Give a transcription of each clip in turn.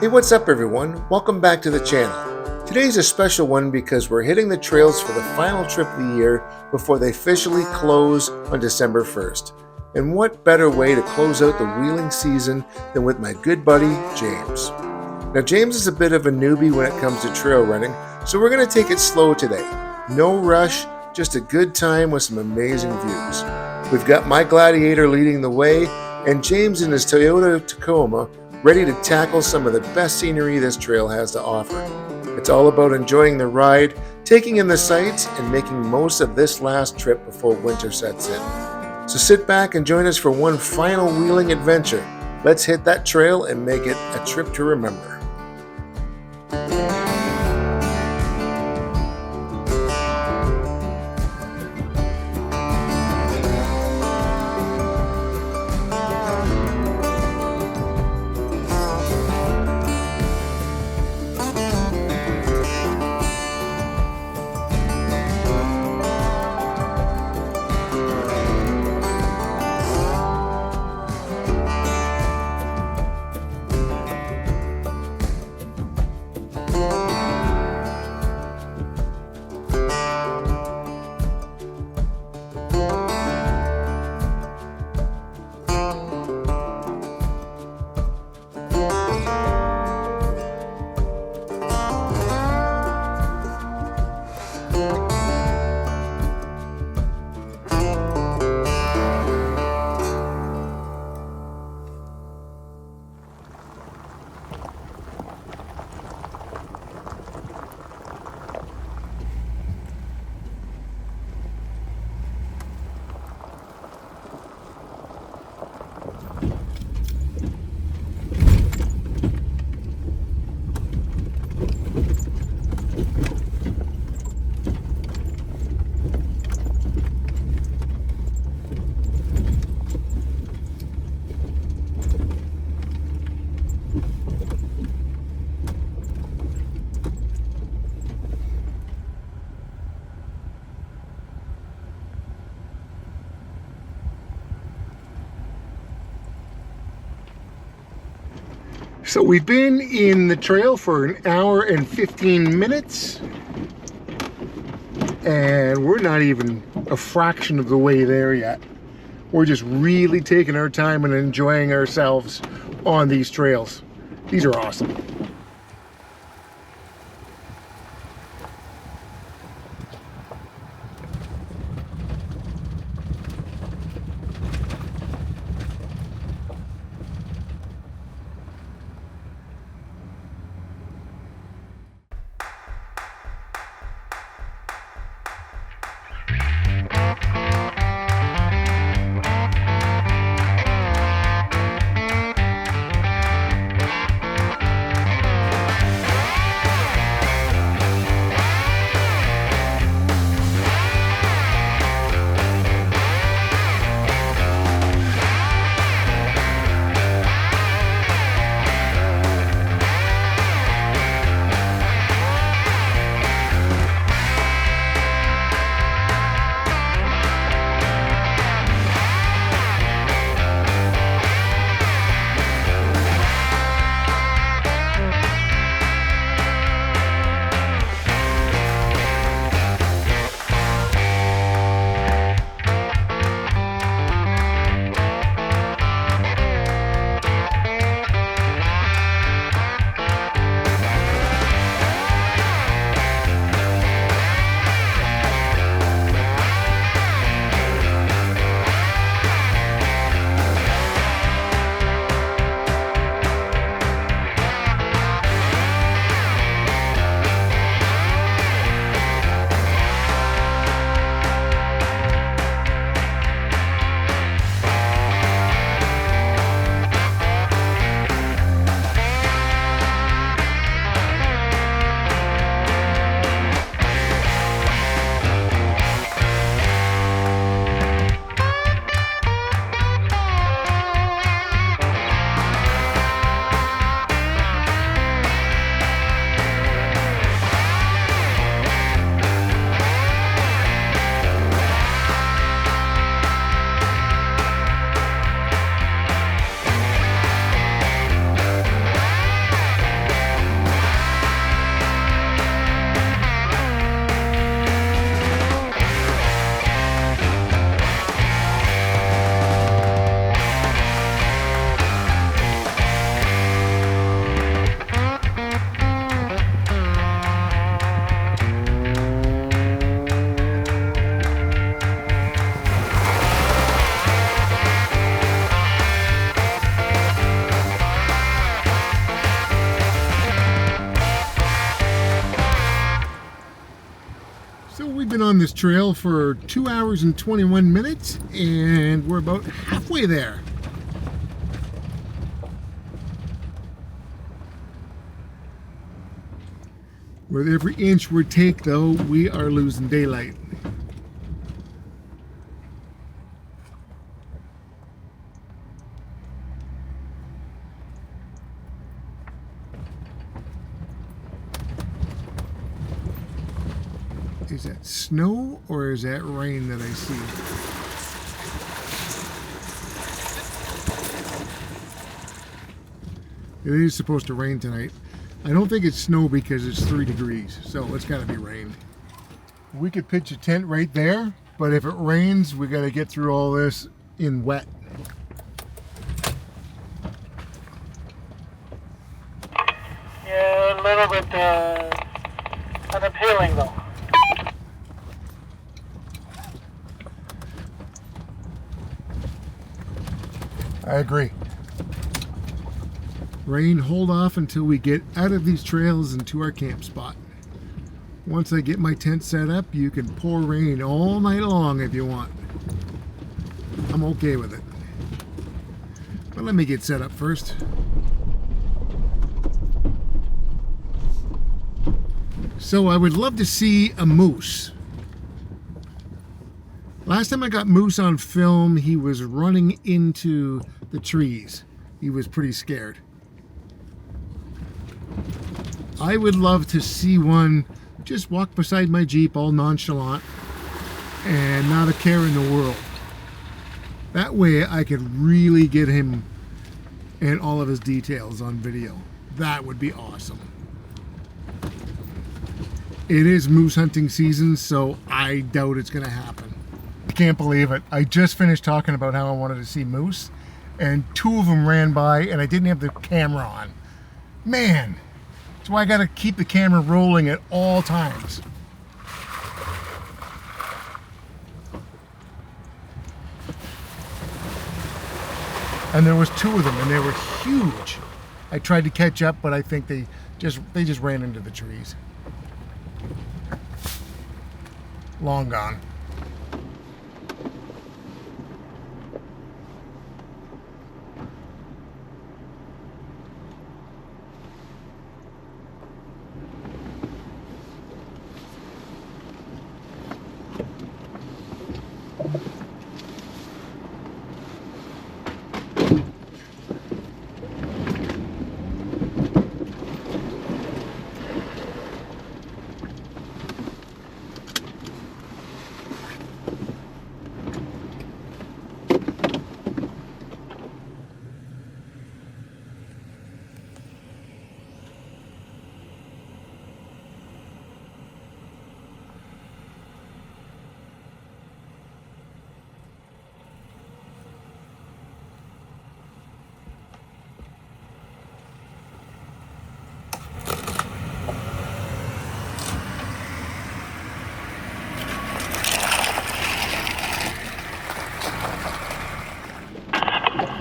Hey, what's up everyone? Welcome back to the channel. Today's a special one because we're hitting the trails for the final trip of the year before they officially close on December 1st. And what better way to close out the wheeling season than with my good buddy, James. Now, James is a bit of a newbie when it comes to trail running, so we're going to take it slow today. No rush, just a good time with some amazing views. We've got my Gladiator leading the way, and James in his Toyota Tacoma ready to tackle some of the best scenery this trail has to offer. It's all about enjoying the ride, taking in the sights, and making most of this last trip before winter sets in. So sit back and join us for one final wheeling adventure. Let's hit that trail and make it a trip to remember. So we've been in the trail for an hour and 15 minutes, and we're not even a fraction of the way there yet. We're just really taking our time and enjoying ourselves on these trails. These are awesome. this trail for 2 hours and 21 minutes, and we're about halfway there. With every inch we take, though, we are losing daylight. Is that snow or is that rain that I see? It is supposed to rain tonight. I don't think it's snow because it's 3 degrees, so it's got to be rain. We could pitch a tent right there, but if it rains, we got to get through all this in wet. Yeah, a little bit unappealing though. I agree. Rain, hold off until we get out of these trails and to our camp spot. Once I get my tent set up, you can pour rain all night long if you want. I'm okay with it. But let me get set up first. So I would love to see a moose. Last time I got moose on film, he was running into the trees. He was pretty scared. I would love to see one just walk beside my Jeep all nonchalant and not a care in the world. That way I could really get him and all of his details on video. That would be awesome. It is moose hunting season, so I doubt it's going to happen. I can't believe it. I just finished talking about how I wanted to see moose, and 2 of them ran by and I didn't have the camera on. Man, that's why I got to keep the camera rolling at all times. And there was 2 of them and they were huge. I tried to catch up, but I think they just ran into the trees. Long gone.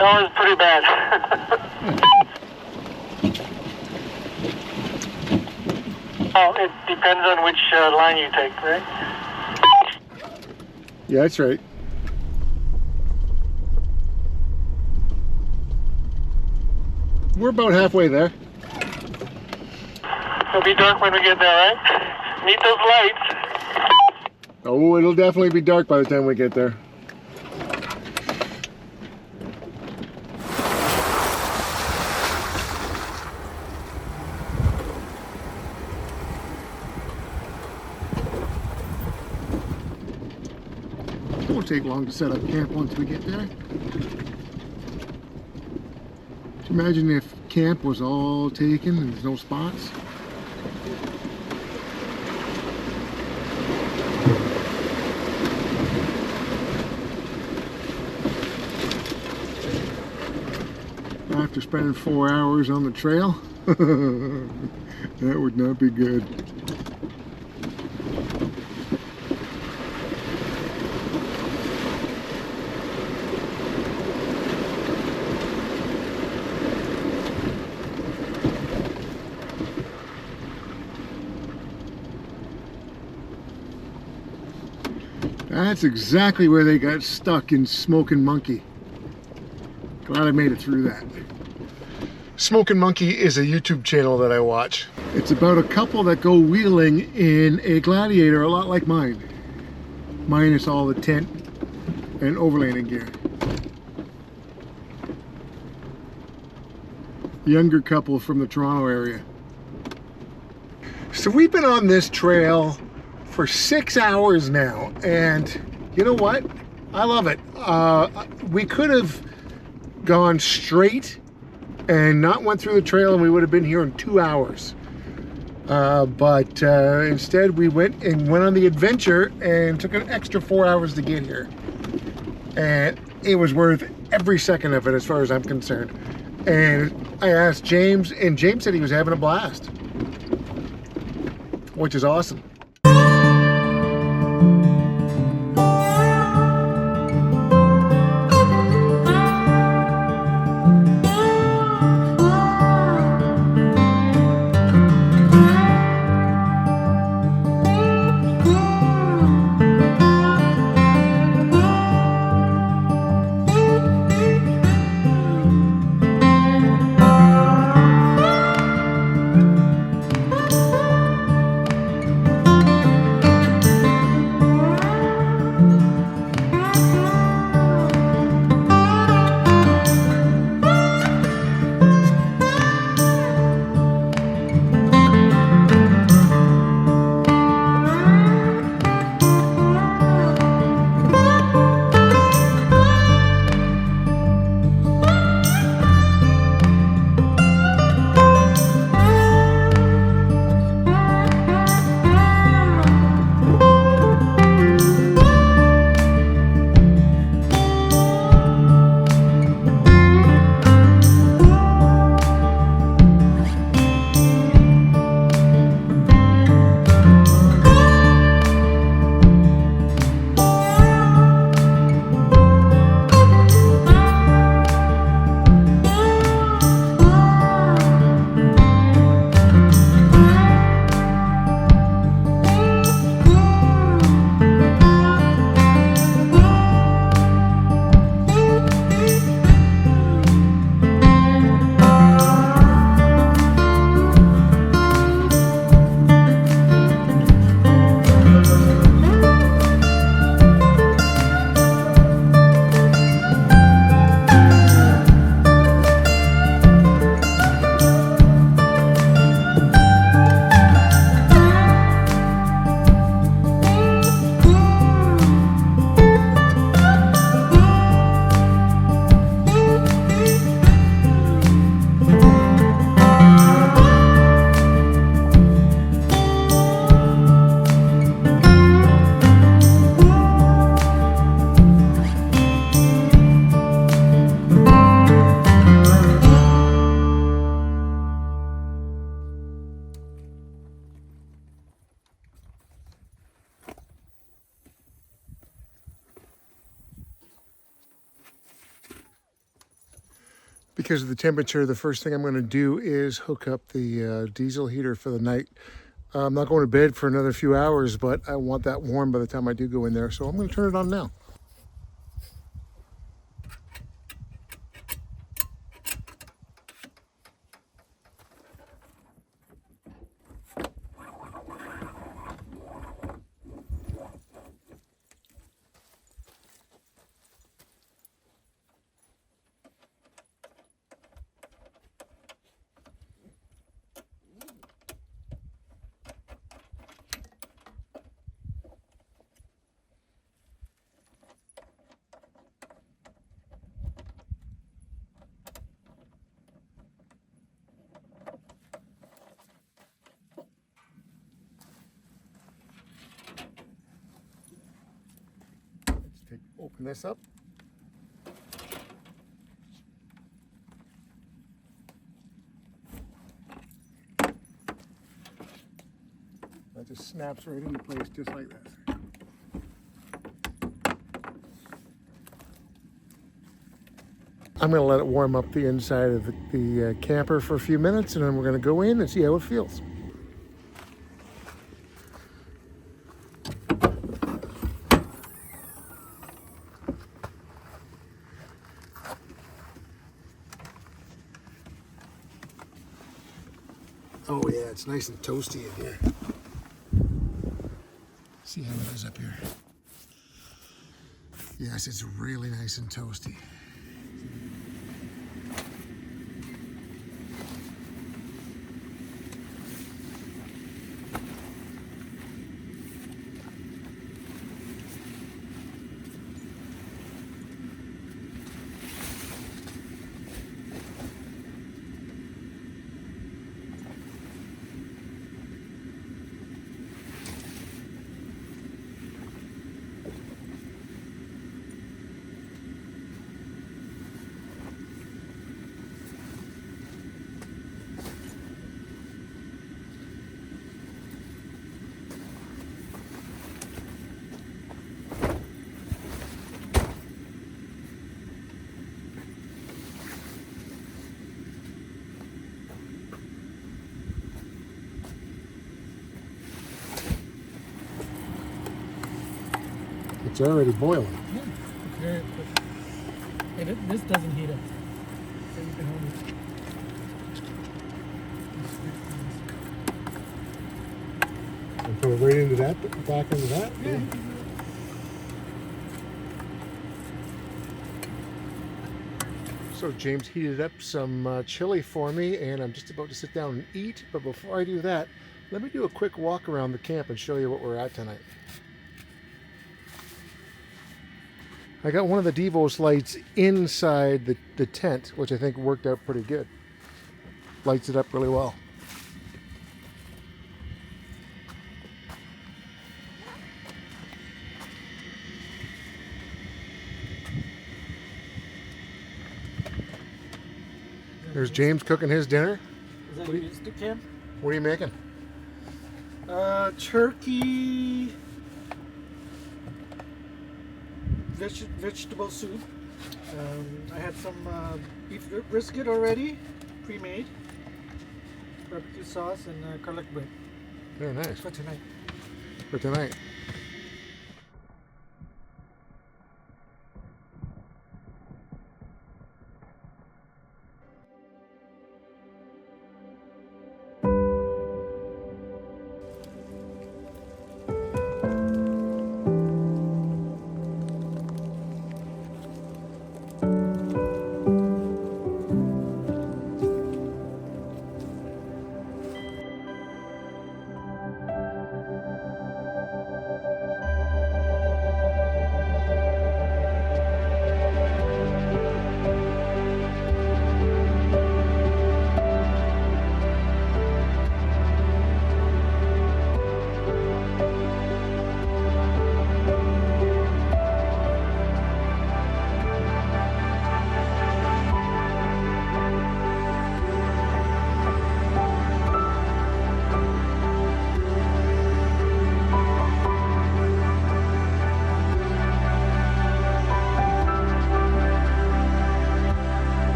That was pretty bad. Oh, it depends on which line you take, right? Yeah, that's right. We're about halfway there. It'll be dark when we get there, right? Need those lights. Oh, it'll definitely be dark by the time we get there. It won't take long to set up camp once we get there. Could you imagine if camp was all taken and there's no spots? After spending 4 hours on the trail, that would not be good. That's exactly where they got stuck in Smokin' Monkey. Glad I made it through that. Smokin' Monkey is a YouTube channel that I watch. It's about a couple that go wheeling in a Gladiator, a lot like mine. Minus all the tent and overlanding gear. Younger couple from the Toronto area. So we've been on this trail for 6 hours now, and you know what? I love it. We could have gone straight and not went through the trail and we would have been here in 2 hours. But instead we went on the adventure and took an extra 4 hours to get here. And it was worth every second of it as far as I'm concerned. And I asked James, and James said he was having a blast, which is awesome. Because of the temperature, the first thing I'm going to do is hook up the diesel heater for the night. I'm not going to bed for another few hours, but I want that warm by the time I do go in there, so I'm going to turn it on now. Open this up. That just snaps right into place just like this. I'm going to let it warm up the inside of the camper for a few minutes, and then we're going to go in and see how it feels. Oh yeah, it's nice and toasty in here. See how it is up here. Yes, it's really nice and toasty. It's already boiling. Yeah, it's very quick. And this doesn't heat up. So you can hold it. And put it right into that, back into that? Yeah. So James heated up some chili for me, and I'm just about to sit down and eat. But before I do that, let me do a quick walk around the camp and show you what we're at tonight. I got one of the Devos lights inside the tent, which I think worked out pretty good. Lights it up really well. There's James cooking his dinner. Is that your stick cam? What are you making? Turkey, vegetable soup. I had some beef brisket already, pre-made, barbecue sauce, and garlic bread. Very nice. For tonight. For tonight.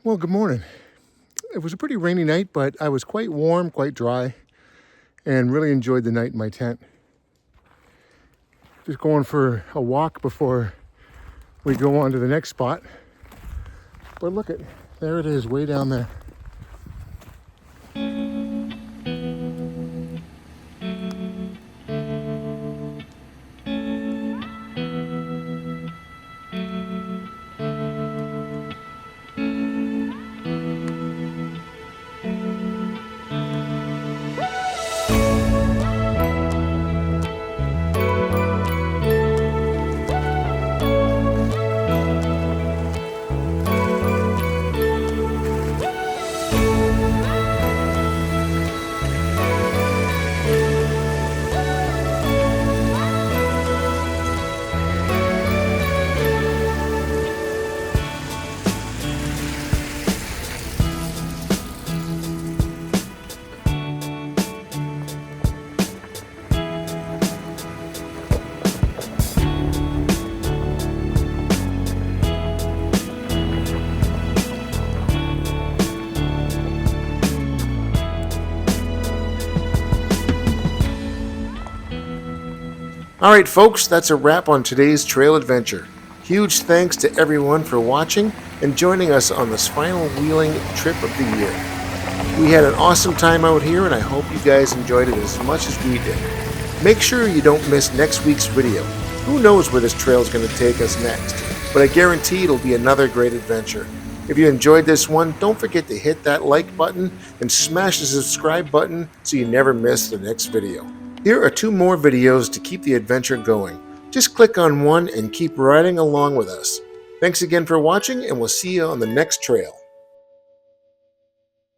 Well, good morning. It was a pretty rainy night, but I was quite warm, quite dry, and really enjoyed the night in my tent. Just going for a walk before we go on to the next spot. But look at, there it is, way down there. Alright folks, that's a wrap on today's trail adventure. Huge thanks to everyone for watching and joining us on this final wheeling trip of the year. We had an awesome time out here and I hope you guys enjoyed it as much as we did. Make sure you don't miss next week's video. Who knows where this trail is going to take us next, but I guarantee it'll be another great adventure. If you enjoyed this one, don't forget to hit that like button and smash the subscribe button so you never miss the next video. Here are 2 more videos to keep the adventure going. Just click on one and keep riding along with us. Thanks again for watching, and we'll see you on the next trail.